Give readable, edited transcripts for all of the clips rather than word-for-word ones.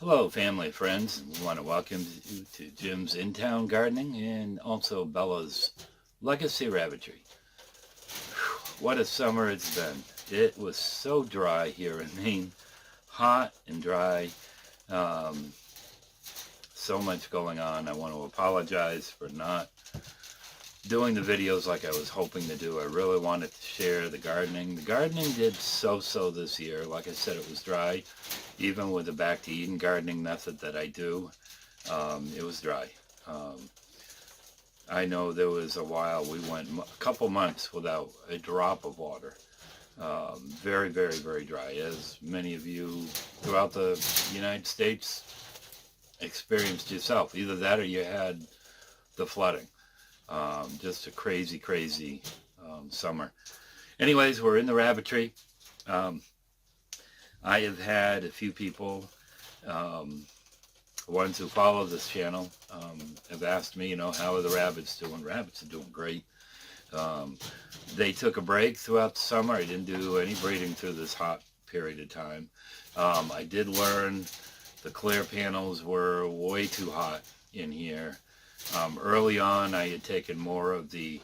Hello, family, friends. We want to welcome you to Jim's In-Town Gardening and also Bella's Legacy Rabbitry. What a summer it's been. It was so dry here in Maine, hot and dry. So much going on. I want to apologize for not doing the videos like I was hoping to do. I really wanted to share the gardening. The gardening did so-so this year. Like I said, it was dry. Even with the back to Eden gardening method that I do, it was dry. I know there was a while we went a couple months without a drop of water. Very, very, very dry, as many of you throughout the United States experienced yourself. Either that or you had the flooding. Just a crazy, crazy summer. Anyways, we're in the Rabbitry. I have had a few people, ones who follow this channel, have asked me, how are the rabbits doing? Rabbits are doing great. They took a break throughout the summer. I didn't do any breeding through this hot period of time. I did learn the clear panels were way too hot in here. Early on, I had taken more of the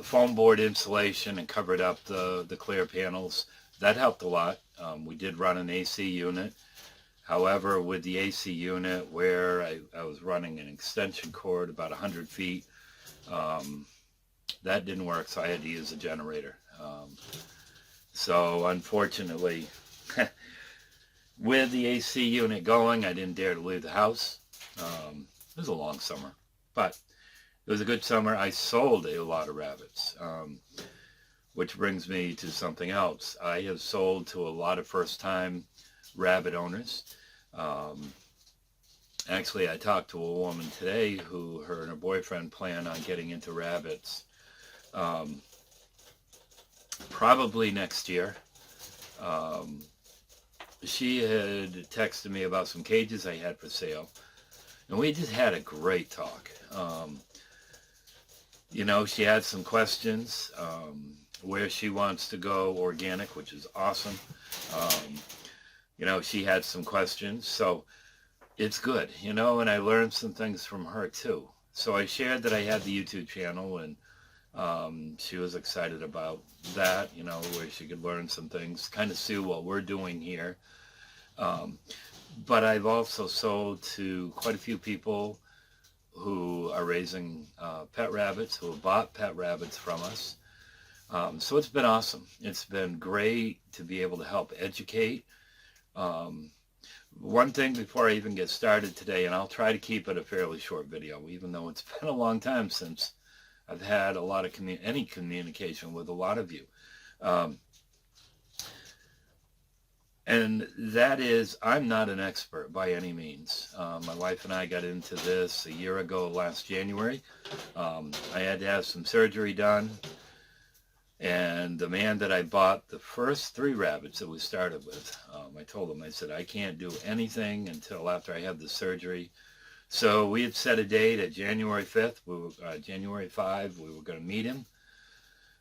foam board insulation and covered up the clear panels. That helped a lot. We did run an AC unit. However, with the AC unit, where I was running an extension cord about 100 feet, that didn't work, so I had to use a generator. So unfortunately, with the AC unit going, I didn't dare to leave the house. It was a long summer, but it was a good summer. I sold a lot of rabbits, which brings me to something else. I have sold to a lot of first-time rabbit owners. Actually, I talked to a woman today who her and her boyfriend plan on getting into rabbits probably next year. She had texted me about some cages I had for sale, and we just had a great talk. She had some questions, where she wants to go organic, which is awesome. She had some questions, so it's good, and I learned some things from her too. So I shared that I had the YouTube channel, and she was excited about that, where she could learn some things, kind of see what we're doing here. But I've also sold to quite a few people who are raising pet rabbits, who have bought pet rabbits from us. So it's been awesome. It's been great to be able to help educate. One thing before I even get started today, and I'll try to keep it a fairly short video, even though it's been a long time since I've had a lot of any communication with a lot of you. And that is, I'm not an expert by any means. My wife and I got into this a year ago, last January. I had to have some surgery done. And the man that I bought the first 3 rabbits that we started with, I told him, I said, I can't do anything until after I have the surgery. So we had set a date at January 5th, January 5, we were going to meet him.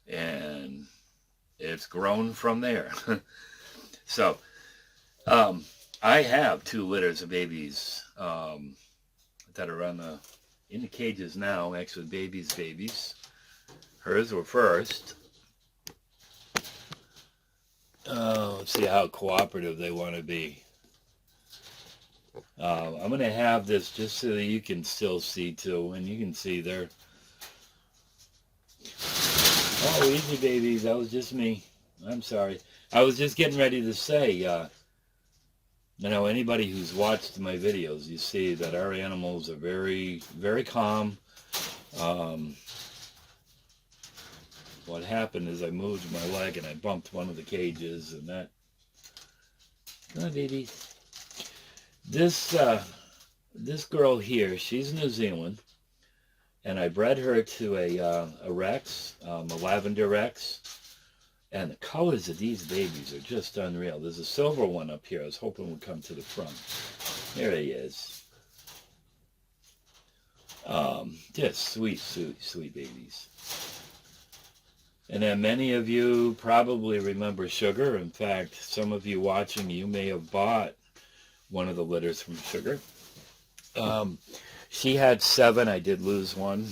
And it's grown from there. So I have 2 litters of babies that are in the cages now, actually babies. Hers were first. Let's see how cooperative they want to be. I'm going to have this just so that you can still see too, and you can see they're... Oh, easy babies, that was just me. I'm sorry. I was just getting ready to say, anybody who's watched my videos, you see that our animals are very, very calm. What happened is I moved my leg and I bumped one of the cages, and that... Oh, babies. This girl here, she's New Zealand, and I bred her to a Rex, a lavender Rex, and the colors of these babies are just unreal. There's a silver one up here I was hoping would come to the front. There he is. Just sweet, sweet, sweet babies. And then many of you probably remember Sugar. In fact, some of you watching, you may have bought one of the litters from Sugar. She had 7. I did lose one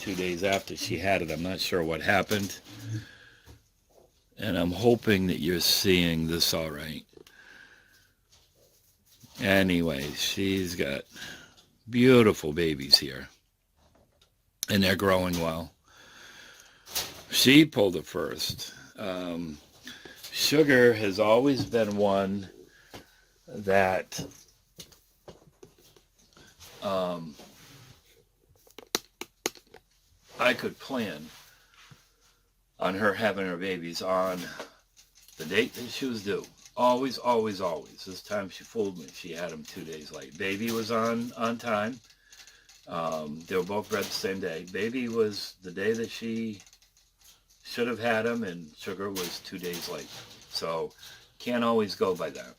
2 days after she had it. I'm not sure what happened. And I'm hoping that you're seeing this all right. Anyway, she's got beautiful babies here. And they're growing well. She pulled it first. Sugar has always been one that I could plan on her having her babies on the date that she was due. Always, always, always. This time she fooled me. She had them 2 days late. Baby was on time. They were both bred the same day. Baby was the day that she should have had him, and Sugar was 2 days late. So can't always go by that.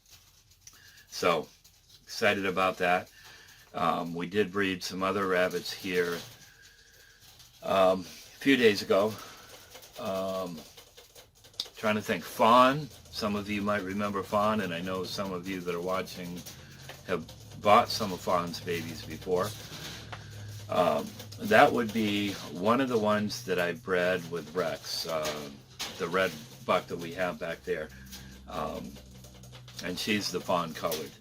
So excited about that. We did breed some other rabbits here a few days ago. Trying to think. Fawn. Some of you might remember Fawn, and I know some of you that are watching have bought some of Fawn's babies before. That would be one of the ones that I bred with Rex, the red buck that we have back there. And she's the fawn colored.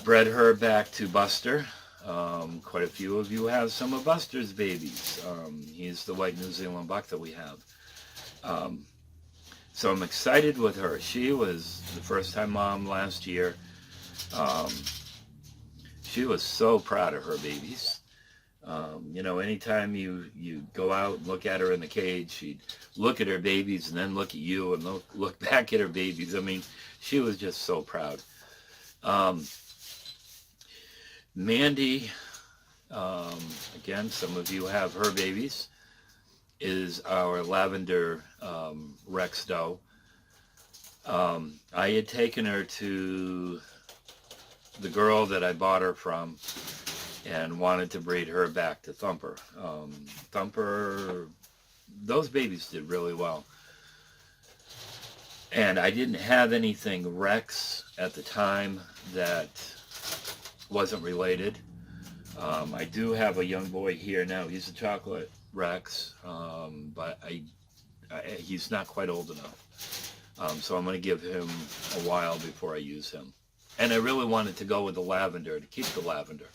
Bred her back to Buster. Quite a few of you have some of Buster's babies. He's the white New Zealand buck that we have. So I'm excited with her. She was the first-time mom last year. She was so proud of her babies. You know, anytime you go out and look at her in the cage, she'd look at her babies and then look at you and look back at her babies. I mean, she was just so proud. Mandy, again, some of you have her babies, is our lavender Rex doe. I had taken her to the girl that I bought her from and wanted to breed her back to Thumper. Thumper, those babies did really well. And I didn't have anything Rex at the time that wasn't related. I do have a young boy here now. He's a chocolate Rex, but he's not quite old enough. So I'm going to give him a while before I use him. And I really wanted to go with the lavender, to keep the lavender.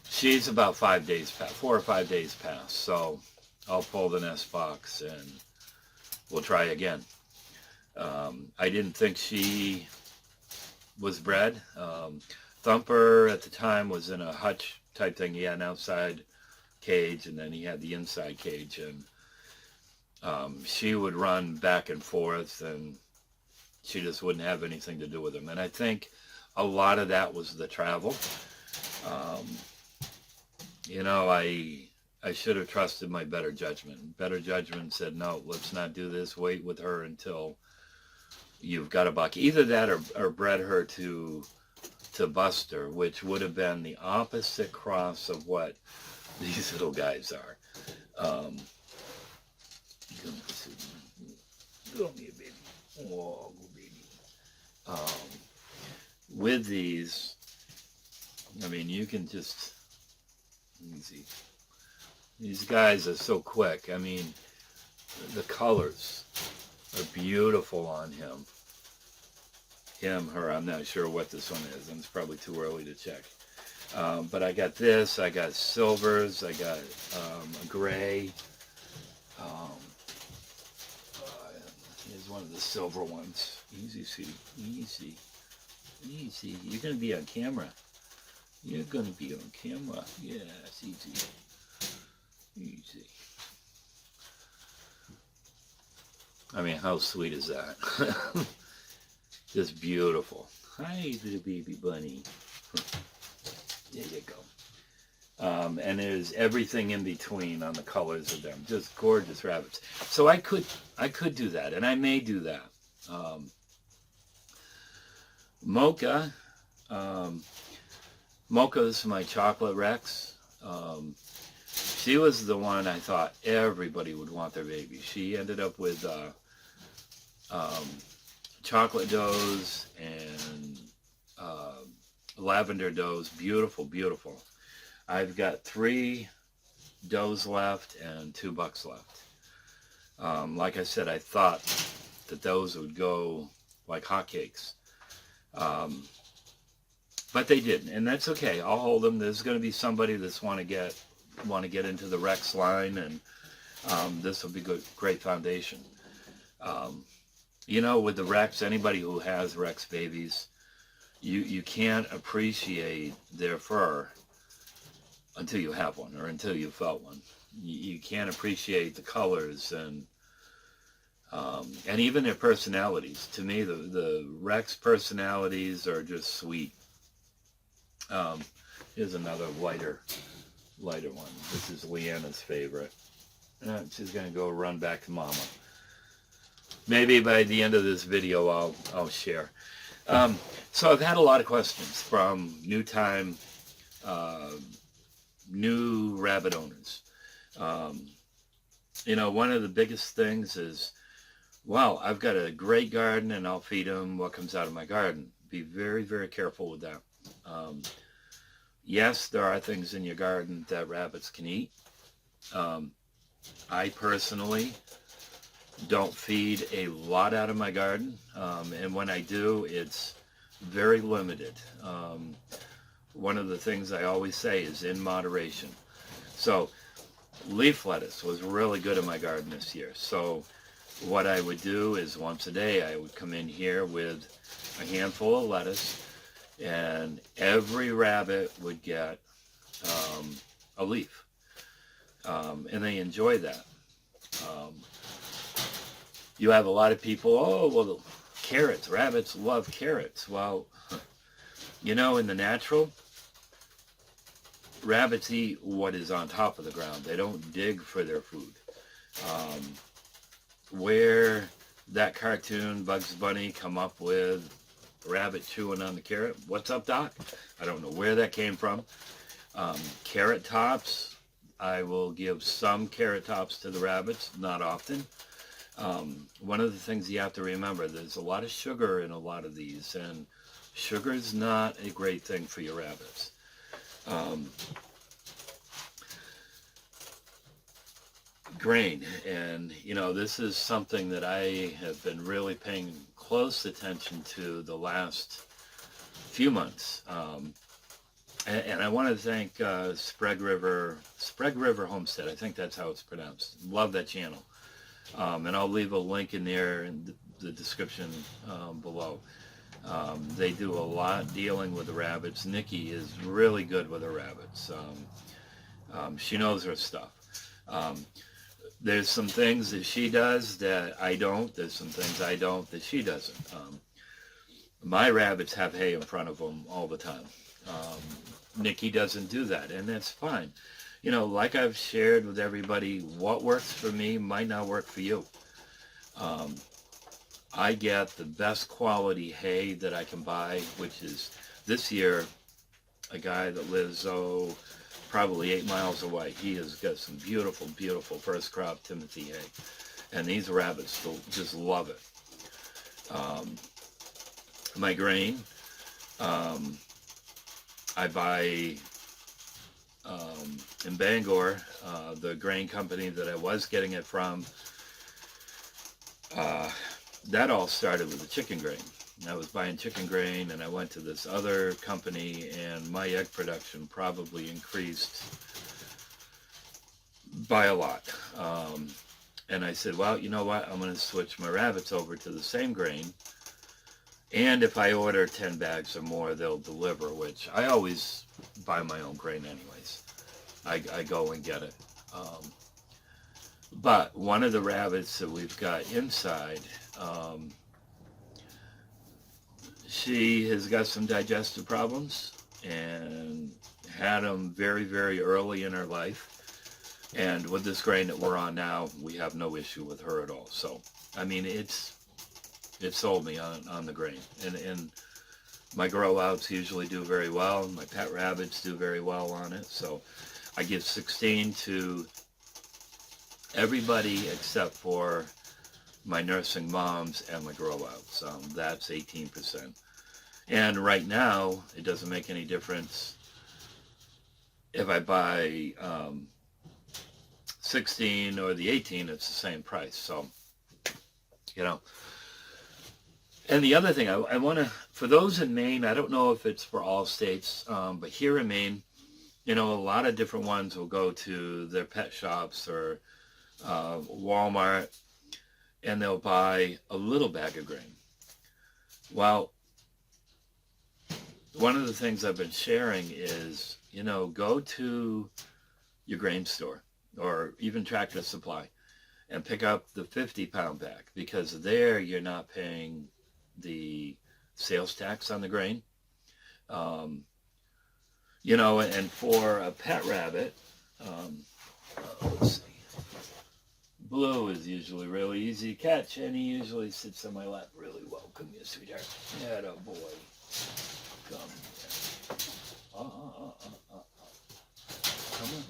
She's about 5 days past, 4 or 5 days past. So I'll pull the nest box and we'll try again. I didn't think she was bred. Thumper at the time was in a hutch type thing. He had an outside cage and then he had the inside cage. And she would run back and forth and she just wouldn't have anything to do with him. And I think a lot of that was the travel. You know, I should have trusted my better judgment. Better judgment said, no, let's not do this. Wait with her until you've got a buck. Either that or bred her to Buster, which would have been the opposite cross of what these little guys are. Come here, baby. Oh, baby. With these, I mean, you can just, let me see. These guys are so quick. I mean, the colors are beautiful on him. Him, her, I'm not sure what this one is, and it's probably too early to check. But I got this, I got silvers, I got a gray. Here's one of the silver ones. Easy, sweetie, easy, easy. You're going to be on camera. You're going to be on camera. Yes, easy, easy. I mean, how sweet is that? Just beautiful. Hi, little baby bunny. There you go. And there's everything in between on the colors of them. Just gorgeous rabbits. So I could do that, and I may do that. Mocha. Mocha's my chocolate Rex. She was the one I thought everybody would want their baby. She ended up with chocolate does and lavender does, beautiful, beautiful. I've got 3 does left and 2 bucks left. Like I said, I thought that those would go like hotcakes. But they didn't, and that's okay. I'll hold them. There's going to be somebody that's want to get into the Rex line, and this will be good, great foundation. You know, with the Rex, anybody who has Rex babies, you can't appreciate their fur until you have one or until you felt one. You can't appreciate the colors and even their personalities. To me, the Rex personalities are just sweet. Here's another lighter one. This is Leanna's favorite. She's going to go run back to Mama. Maybe by the end of this video, I'll share. So I've had a lot of questions from new rabbit owners. You know, one of the biggest things is, wow, I've got a great garden and I'll feed them what comes out of my garden. Be very, very careful with that. Yes, there are things in your garden that rabbits can eat. I personally don't feed a lot out of my garden, and when I do, it's very limited. One of the things I always say is in moderation. So leaf lettuce was really good in my garden this year. So what I would do is once a day I would come in here with a handful of lettuce, and every rabbit would get a leaf, and they enjoy that. You have a lot of people, oh, well, carrots, rabbits love carrots. Well, you know, in the natural, rabbits eat what is on top of the ground. They don't dig for their food. Where that cartoon Bugs Bunny come up with rabbit chewing on the carrot, what's up, Doc? I don't know where that came from. Carrot tops, I will give some carrot tops to the rabbits, not often. One of the things you have to remember, there's a lot of sugar in a lot of these, and sugar is not a great thing for your rabbits. Grain, and you know, this is something that I have been really paying close attention to the last few months. And I want to thank Sprague River Homestead. I think that's how it's pronounced. Love that channel. And I'll leave a link in there in the description below. They do a lot dealing with the rabbits. Nikki is really good with her rabbits. She knows her stuff. There's some things that she does that I don't. There's some things I don't that she doesn't. My rabbits have hay in front of them all the time. Nikki doesn't do that, and that's fine. You know, like I've shared with everybody, what works for me might not work for you. I get the best quality hay that I can buy, which is this year, a guy that lives, probably 8 miles away. He has got some beautiful, beautiful first crop Timothy hay. And these rabbits just love it. My grain, I buy in Bangor, the grain company that I was getting it from, that all started with the chicken grain. I was buying chicken grain, and I went to this other company, and my egg production probably increased by a lot. And I said, well, you know what? I'm going to switch my rabbits over to the same grain. And if I order 10 bags or more, they'll deliver, which I always buy my own grain anyways. I go and get it. But one of the rabbits that we've got inside, she has got some digestive problems and had them very, very early in her life. And with this grain that we're on now, we have no issue with her at all. So, I mean, it sold me on the grain. And my grow outs usually do very well. My pet rabbits do very well on it. So I give 16 to everybody except for my nursing moms and my grow outs. That's 18%. And right now, it doesn't make any difference if I buy 16 or the 18, it's the same price. So, you know. And the other thing, I want to, for those in Maine, I don't know if it's for all states, but here in Maine, you know, a lot of different ones will go to their pet shops or Walmart, and they'll buy a little bag of grain. Well, one of the things I've been sharing is, you know, go to your grain store or even Tractor Supply and pick up the 50-pound bag, because there you're not paying the sales tax on the grain. You know, and for a pet rabbit, let's see. Blue is usually really easy to catch, and he usually sits on my lap really well. Come here, sweetheart. Atta boy. Come here. Come on.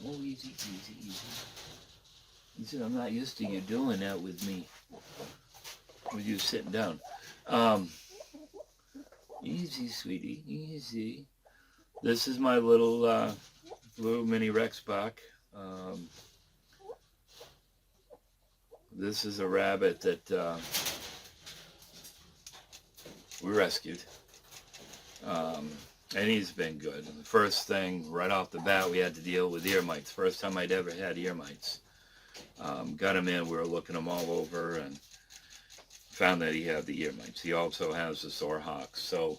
Oh, easy, easy, easy. He said, I'm not used to you doing that with me. With you sitting down. Easy, sweetie. Easy. This is my little blue mini Rex buck. This is a rabbit that we rescued. And he's been good. And the first thing, right off the bat, we had to deal with ear mites. First time I'd ever had ear mites. Got him in, we were looking him all over, and found that he had the ear mites. He also has the sore hocks. So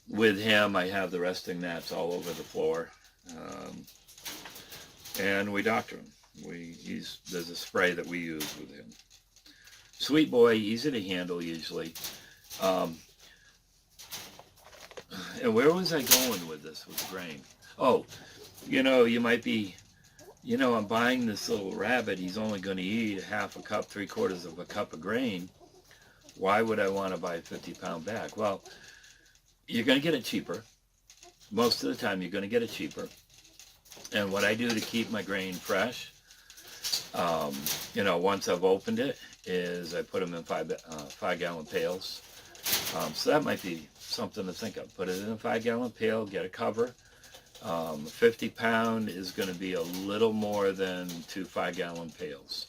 with him, I have the resting mats all over the floor. And we doctor him. There's a spray that we use with him. Sweet boy, easy to handle usually. And where was I going with this, with grain? Oh, you know, you might be, you know, I'm buying this little rabbit. He's only going to eat half a cup, 3/4 of a cup of grain. Why would I want to buy a 50-pound bag? Well, you're going to get it cheaper. Most of the time, you're going to get it cheaper. And what I do to keep my grain fresh, you know, once I've opened it, is I put them in 5-gallon pails. So that might be something to think of. Put it in a 5-gallon pail, get a cover. 50-pound is going to be a little more than 2 5-gallon pails.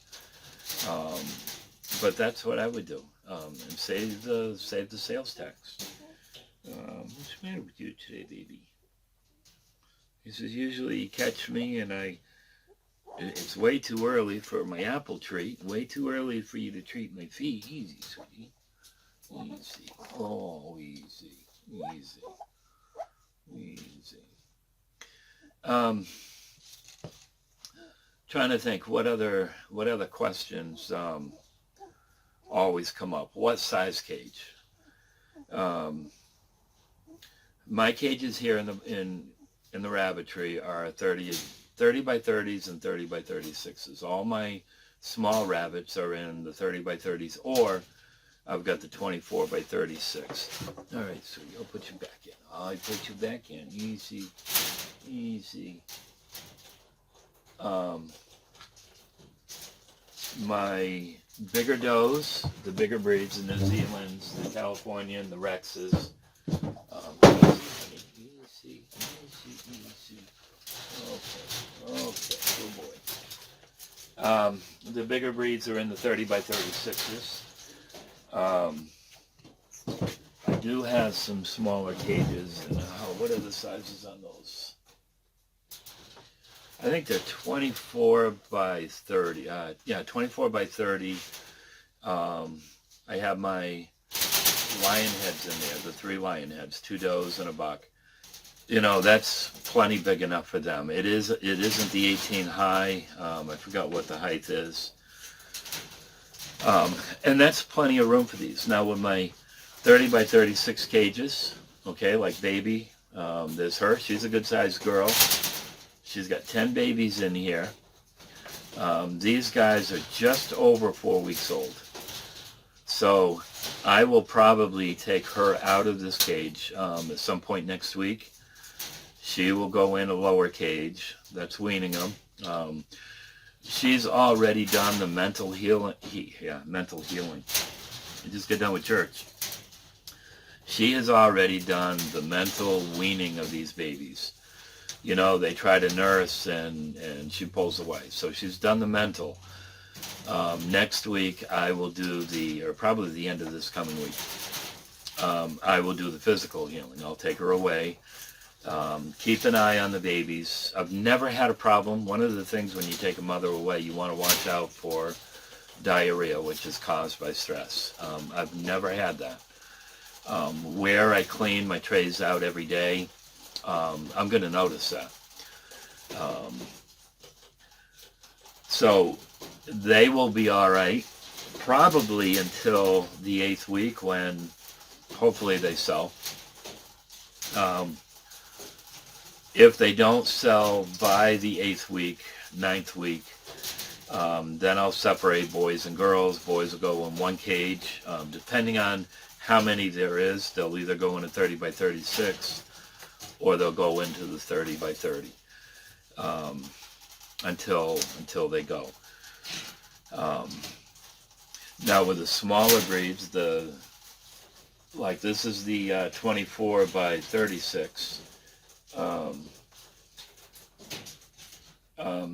But that's what I would do, and save the sales tax. What's the matter with you today, baby? He says, usually you catch me and it's way too early for my apple treat, way too early for you to treat my feet. Easy, sweetie. Easy. Oh, easy. Easy. Easy. Trying to think what other questions always come up. What size cage? My cages here in the Rabbitry are 30 by 30s and 30 by 36s. All my small rabbits are in the 30 by 30s, or I've got the 24 by 36. All right, sweetie, I'll put you back in. I'll put you back in. Easy, easy. My bigger does, the bigger breeds, the New Zealands, the Californian, the Rexes. Easy, easy, easy. Okay, good boy. The bigger breeds are in the 30 by 36s. I do have some smaller cages. And, what are the sizes on those? I think they're 24 by 30. Yeah, 24 by 30. I have my lion heads in there, the 3 lion heads, 2 does and a buck. You know, that's plenty big enough for them. It isn't the 18 high. I forgot what the height is. And that's plenty of room for these. Now with my 30 by 36 cages, okay, like baby, there's her. She's a good sized girl. She's got 10 babies in here. These guys are just over 4 weeks old. So I will probably take her out of this cage at some point next week. She will go in a lower cage. That's weaning them. She's already done the mental healing. Mental healing. You just get done with church. She has already done the mental weaning of these babies. You know, they try to nurse and she pulls away. So she's done the mental. Next week I will do or probably the end of this coming week, I will do the physical healing. I'll take her away. Keep an eye on the babies. I've never had a problem. One of the things when you take a mother away, you want to watch out for diarrhea, which is caused by stress. I've never had that. Where I clean my trays out every day, I'm going to notice that. So they will be all right, probably until the 8th week when hopefully they sell. If they don't sell by the 8th week, 9th week, then I'll separate boys and girls. Boys will go in one cage. Depending on how many there is, they'll either go in a 30 by 36 or they'll go into the 30 by 30 until they go. Now with the smaller breeds, like this is the 24 by 36.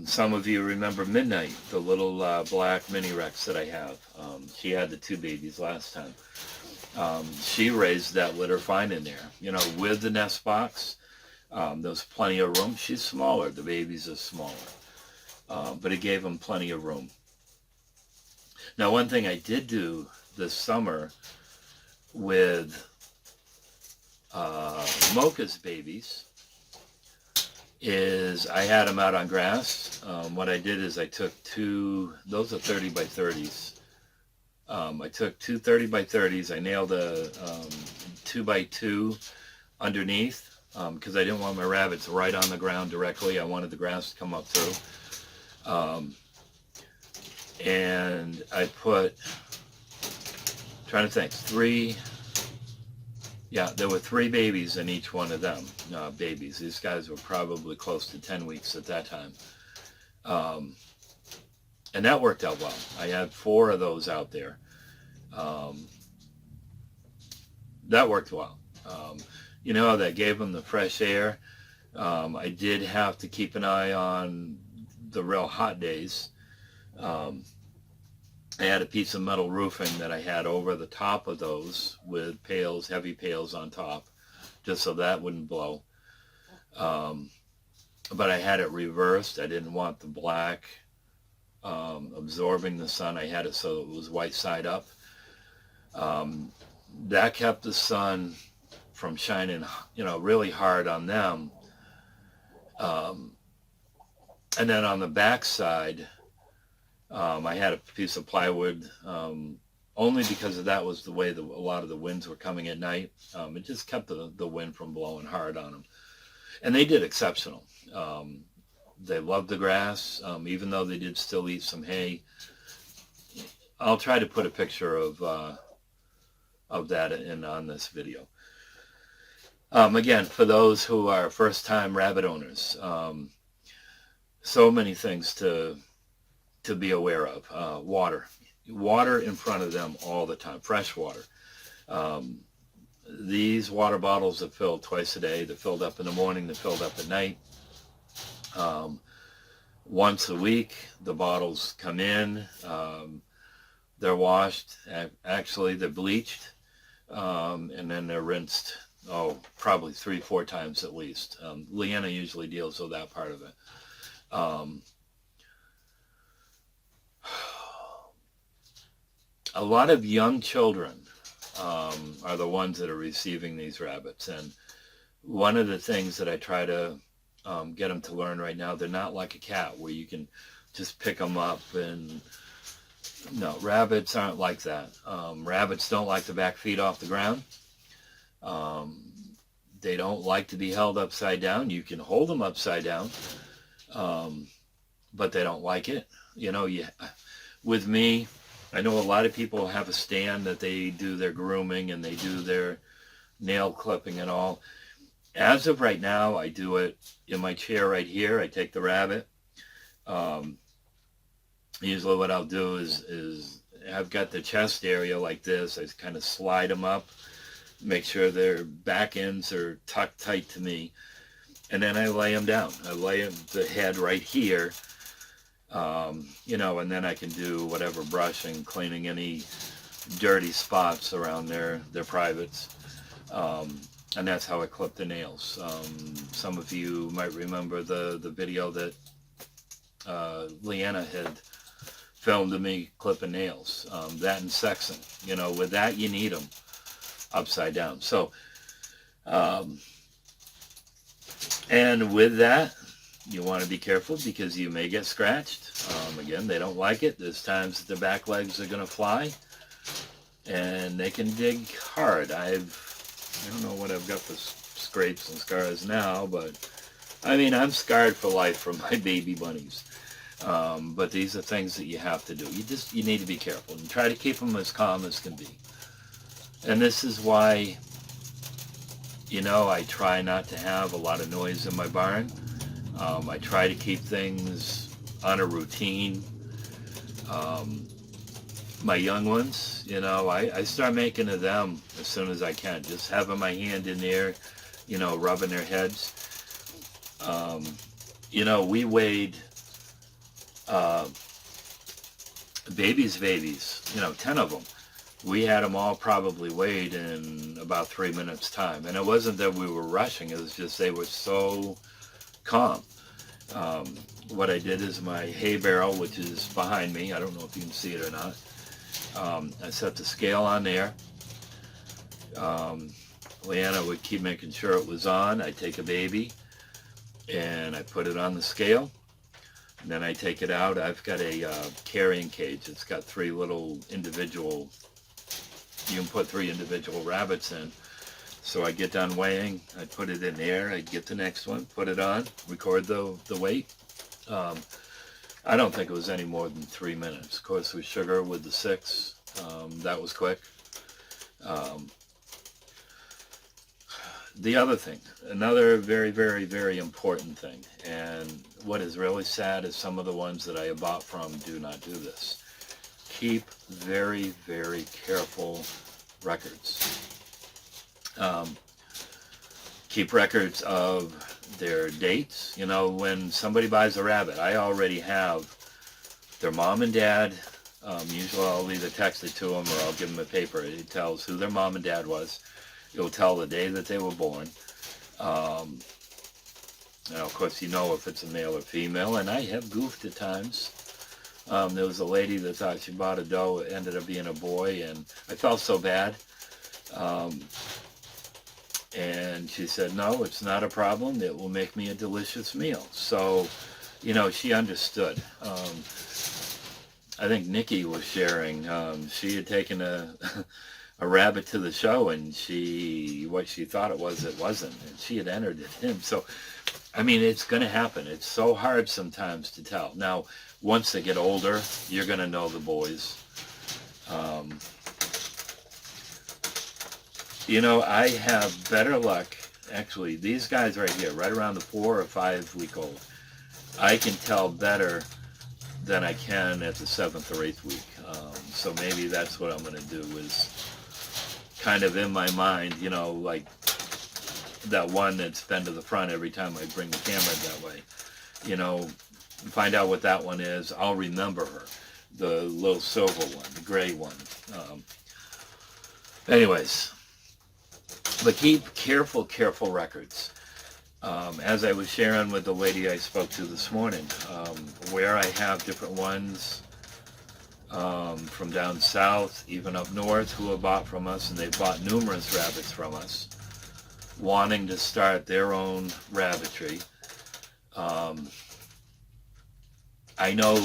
Some of you remember Midnight, the little black mini Rex that I have. She had the 2 babies last time. She raised that litter fine in there. You know, with the nest box, there's plenty of room. She's smaller. The babies are smaller. But it gave them plenty of room. Now, one thing I did do this summer with Mocha's babies is I had them out on grass. What I did is I took those are 30 by 30s. I took 2 30 by 30s. I nailed a 2 by 2 underneath because I didn't want my rabbits right on the ground directly. I wanted the grass to come up through. And I put, trying to think, there were 3 babies in each one of them. Babies. These guys were probably close to 10 weeks at that time. And that worked out well. I had 4 of those out there. That worked well. You know, that gave them the fresh air. I did have to keep an eye on the real hot days. I had a piece of metal roofing that I had over the top of those with pails, heavy pails on top, just so that wouldn't blow. But I had it reversed. I didn't want the black absorbing the sun. I had it so it was white side up. That kept the sun from shining, really hard on them. And then on the back side, I had a piece of plywood, only because that was the way a lot of the winds were coming at night. It just kept the wind from blowing hard on them. And they did exceptional. They loved the grass, even though they did still eat some hay. I'll try to put a picture of that on this video. Again, for those who are first-time rabbit owners, so many things to be aware of. Water in front of them all the time, fresh water. These water bottles are filled twice a day. They're filled up in the morning, they're filled up at night. Once a week, the bottles come in. They're washed. Actually, they're bleached. And then they're rinsed, probably 3-4 times at least. Leanna usually deals with that part of it. A lot of young children are the ones that are receiving these rabbits. And one of the things that I try to get them to learn right now, they're not like a cat where you can just pick them up. And no, rabbits aren't like that. Rabbits don't like the back feet off the ground. They don't like to be held upside down. You can hold them upside down, but they don't like it. With me, I know a lot of people have a stand that they do their grooming and they do their nail clipping and all. As of right now, I do it in my chair right here. I take the rabbit. Usually what I'll do is I've got the chest area like this. I kind of slide them up make sure their back ends are tucked tight to me, and then I lay them down. I lay the head right here, you know, and then I can do whatever brushing, cleaning any dirty spots around their privates. And that's how I clip the nails. Some of you might remember the video that Leanna had filmed of me clipping nails. That and sexing. You know, with that you need them upside down. So, and with that, you want to be careful because you may get scratched. Again, they don't like it. There's times that the back legs are going to fly, and they can dig hard. I don't know what I've got for scrapes and scars now, but I mean, I'm scarred for life from my baby bunnies. But these are things that you have to do. You need to be careful and try to keep them as calm as can be. And this is why, you know, I try not to have a lot of noise in my barn. I try to keep things on a routine. My young ones, you know, I start making of them as soon as I can. Just having my hand in there, you know, rubbing their heads. You know, we weighed babies, you know, 10 of them. We had them all probably weighed in about 3 minutes time. And it wasn't that we were rushing. It was just they were so calm. What I did is my hay barrel, which is behind me, I don't know if you can see it or not, I set the scale on there. Leanna would keep making sure it was on. I take a baby and I put it on the scale, and then I take it out. I've got a carrying cage. It's got 3 little individual, you can put 3 individual rabbits in. So I get done weighing, I put it in there, I get the next one, put it on, record the weight. I don't think it was any more than 3 minutes. Of course, with sugar, with the 6, that was quick. The other thing, another very, very, very important thing, and what is really sad is some of the ones that I have bought from do not do this. Keep very, very careful records. Keep records of their dates. You know, when somebody buys a rabbit, I already have their mom and dad. Usually I'll either text it to them or I'll give them a paper. It tells who their mom and dad was. It'll tell the day that they were born. Now, of course, you know if it's a male or female, and I have goofed at times. There was a lady that thought she bought a doe, it ended up being a boy, and I felt so bad. And she said, no, it's not a problem. It will make me a delicious meal. So, you know, she understood. I think Nikki was sharing. She had taken a rabbit to the show, and what she thought it wasn't. And she had entered it in. So, I mean, it's going to happen. It's so hard sometimes to tell. Now, once they get older, you're going to know the boys. You know, I have better luck. Actually, these guys right here, right around the 4 or 5 week old, I can tell better than I can at the 7th or 8th week. So maybe that's what I'm going to do, is kind of in my mind, you know, like that one that's been to the front every time I bring the camera that way. You know, find out what that one is. I'll remember her. The little silver one, the gray one. Anyways. But keep careful records. As I was sharing with the lady I spoke to this morning, where I have different ones from down south, even up north, who have bought from us, and they've bought numerous rabbits from us, wanting to start their own rabbitry. I know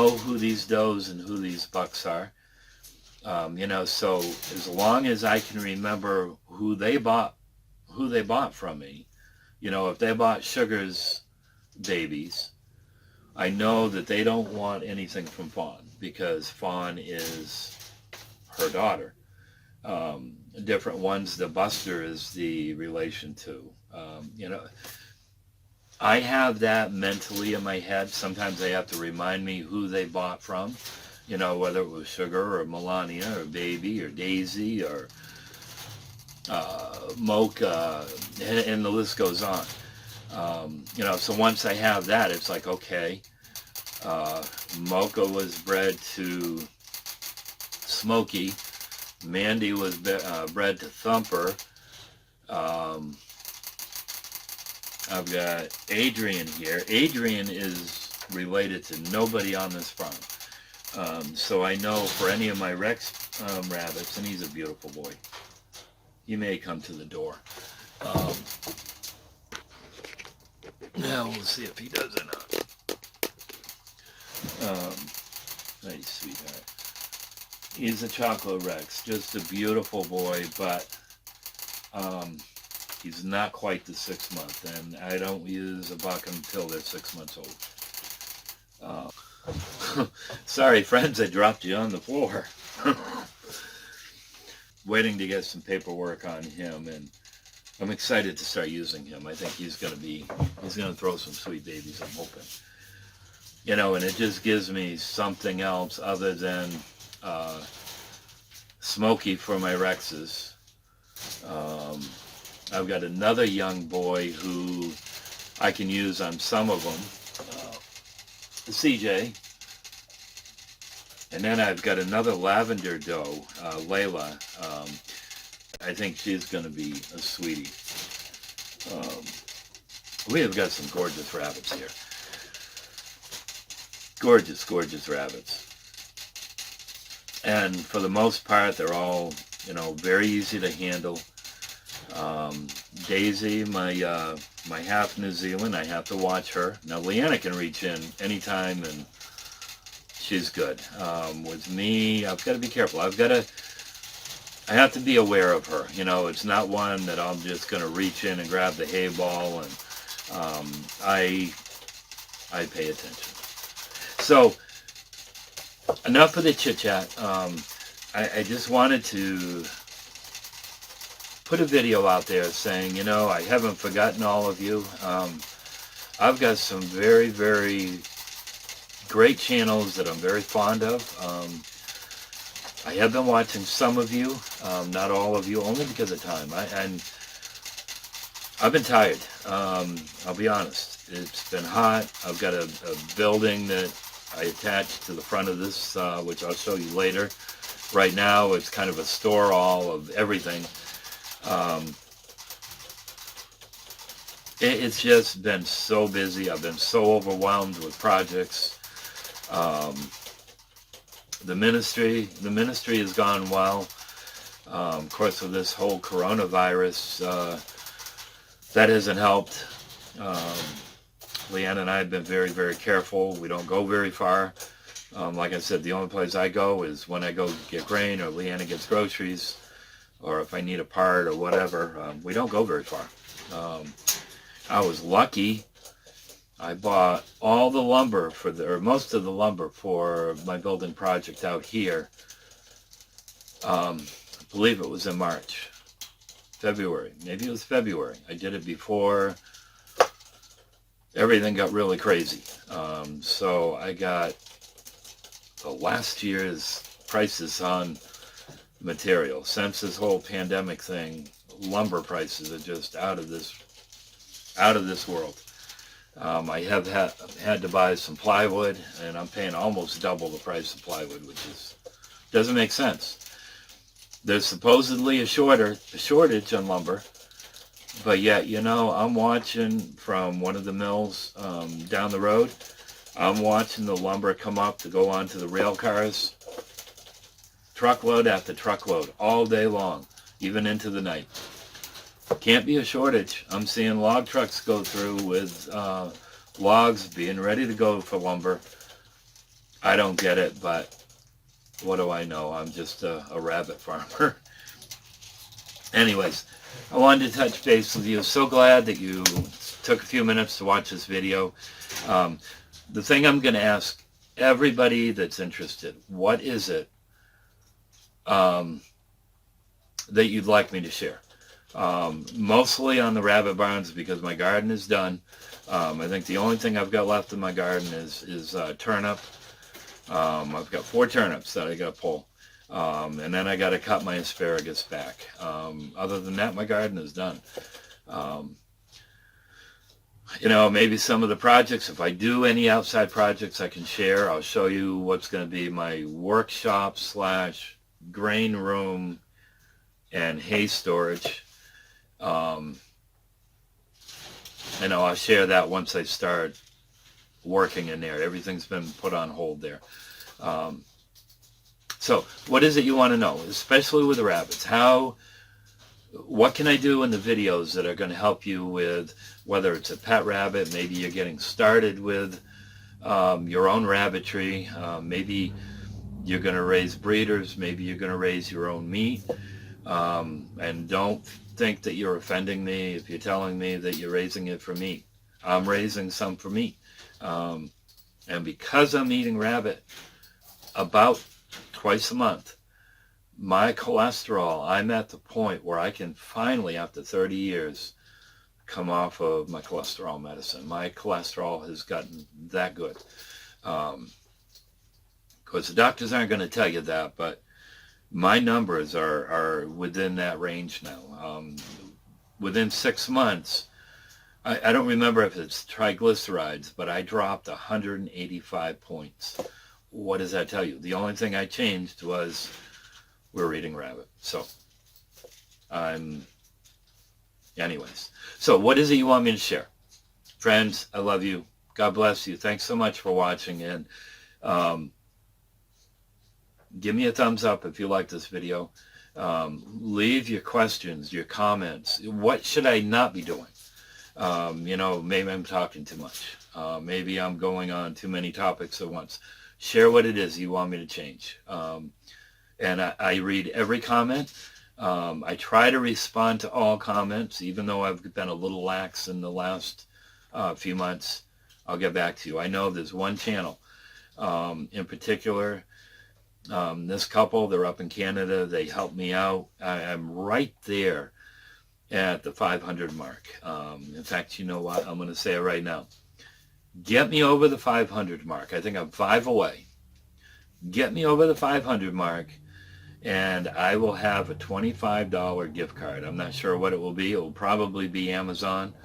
who these does and who these bucks are. You know, so as long as I can remember who they bought from me, you know, if they bought Sugar's babies, I know that they don't want anything from Fawn, because Fawn is her daughter. Different ones, the Buster is the relation to. You know, I have that mentally in my head. Sometimes they have to remind me who they bought from. you know, whether it was Sugar or Melania or Baby or Daisy or Mocha, and the list goes on. You know, so once I have that, it's like, okay, Mocha was bred to Smokey, Mandy was bred to Thumper, I've got Adrian here. Adrian is related to nobody on this farm. So I know for any of my Rex rabbits, and he's a beautiful boy, he may come to the door. Now we'll see if he does or not. Nice, sweetheart. He's a chocolate Rex, just a beautiful boy, but he's not quite the 6 month, and I don't use a buck until they're 6 months old. Sorry, friends, I dropped you on the floor. Waiting to get some paperwork on him, and I'm excited to start using him. I think he's going to throw some sweet babies, I'm hoping. You know, and it just gives me something else other than Smokey for my Rexes. I've got another young boy who I can use on some of them, CJ. And then I've got another lavender doe, Layla. I think she's going to be a sweetie. We have got some gorgeous rabbits here. Gorgeous, gorgeous rabbits. And for the most part, they're all, you know, very easy to handle. Daisy, my half New Zealand, I have to watch her. Now, Leanna can reach in anytime, and she's good. With me, I've got to be careful. I have to be aware of her. You know, it's not one that I'm just going to reach in and grab the hay ball, and I pay attention. So, enough of the chit-chat. I just wanted to put a video out there saying, you know, I haven't forgotten all of you. I've got some very, very great channels that I'm very fond of. I have been watching some of you, not all of you, only because of time. I've been tired. I'll be honest. It's been hot. I've got a building that I attached to the front of this, which I'll show you later. Right now, it's kind of a store all of everything. It's just been so busy. I've been so overwhelmed with projects. The ministry has gone well. Of course, with this whole coronavirus, that hasn't helped. Leanne and I have been very, very careful. We don't go very far. Like I said, the only place I go is when I go get grain, or Leanna gets groceries, or if I need a part or whatever. We don't go very far. I was lucky. I bought all the lumber or most of the lumber for my building project out here. I believe it was in February. Maybe it was February. I did it before everything got really crazy. So I got the last year's prices on material. Since this whole pandemic thing, lumber prices are just out of this world. I have had to buy some plywood, and I'm paying almost double the price of plywood, which doesn't make sense. There's supposedly a shortage on lumber, but yet, you know, I'm watching from one of the mills down the road. I'm watching the lumber come up to go onto the rail cars, truckload after truckload, all day long, even into the night. Can't be a shortage. I'm seeing log trucks go through with logs being ready to go for lumber. I don't get it, but what do I know? I'm just a rabbit farmer. Anyways, I wanted to touch base with you. So glad that you took a few minutes to watch this video. The thing I'm going to ask everybody that's interested, what is it that you'd like me to share? Mostly on the rabbit barns, because my garden is done. I think the only thing I've got left in my garden is turnip. I've got 4 turnips that I got to pull. And then I got to cut my asparagus back. Other than that, my garden is done. Maybe some of the projects, if I do any outside projects I can share, I'll show you what's going to be my workshop / grain room and hay storage. I'll share that once I start working in there. Everything's been put on hold there. So what is it you want to know, especially with the rabbits? What can I do in the videos that are going to help you with, whether it's a pet rabbit, maybe you're getting started with your own rabbitry, maybe you're going to raise breeders, maybe you're going to raise your own meat, and don't think that you're offending me if you're telling me that you're raising it for meat. I'm raising some for meat. And because I'm eating rabbit about twice a month, my cholesterol, I'm at the point where I can finally, after 30 years, come off of my cholesterol medicine. My cholesterol has gotten that good. Of course, the doctors aren't going to tell you that, but my numbers are within that range now. Within 6 months, I don't remember if it's triglycerides, but I dropped 185 points. What does that tell you? The only thing I changed was we're eating rabbit. So, anyways. So what is it you want me to share? Friends, I love you. God bless you. Thanks so much for watching. And give me a thumbs up if you like this video. Leave your questions, your comments. What should I not be doing? Maybe I'm talking too much. Maybe I'm going on too many topics at once. Share what it is you want me to change. And I read every comment. I try to respond to all comments, even though I've been a little lax in the last few months. I'll get back to you. I know there's one channel in particular. This couple, they're up in Canada. They helped me out. I'm right there at the 500 mark. In fact, you know what? I'm going to say it right now. Get me over the 500 mark. I think I'm 5 away. Get me over the 500 mark, and I will have a $25 gift card. I'm not sure what it will be. It will probably be Amazon,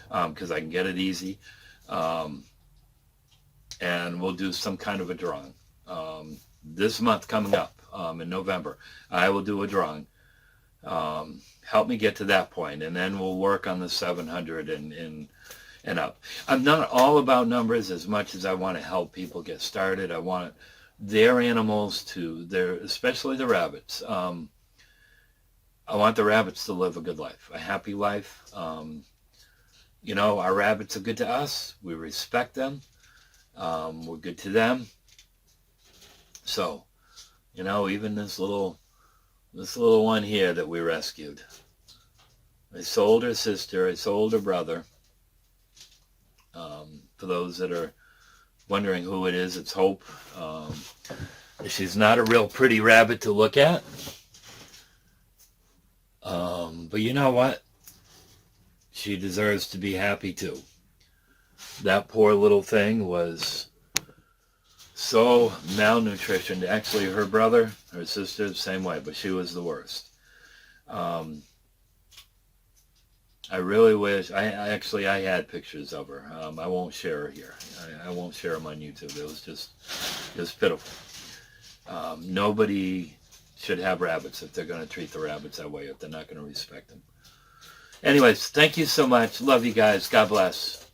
because I can get it easy. And we'll do some kind of a drawing. This month coming up, in November, I will do a drawing. Help me get to that point, and then we'll work on the 700 and up. I'm not all about numbers as much as I want to help people get started. I want their animals especially the rabbits. I want the rabbits to live a good life, a happy life. Our rabbits are good to us. We respect them. We're good to them. So, even this little one here that we rescued. I sold her sister. I sold her brother. For those that are wondering who it is, it's Hope. She's not a real pretty rabbit to look at. But you know what? She deserves to be happy too. That poor little thing was so malnutritioned. Actually, her brother, her sister, the same way, but she was the worst. I really wish, I had pictures of her. I won't share her here. I won't share them on YouTube. It was pitiful. Nobody should have rabbits if they're going to treat the rabbits that way, if they're not going to respect them. Anyways, thank you so much. Love you guys. God bless.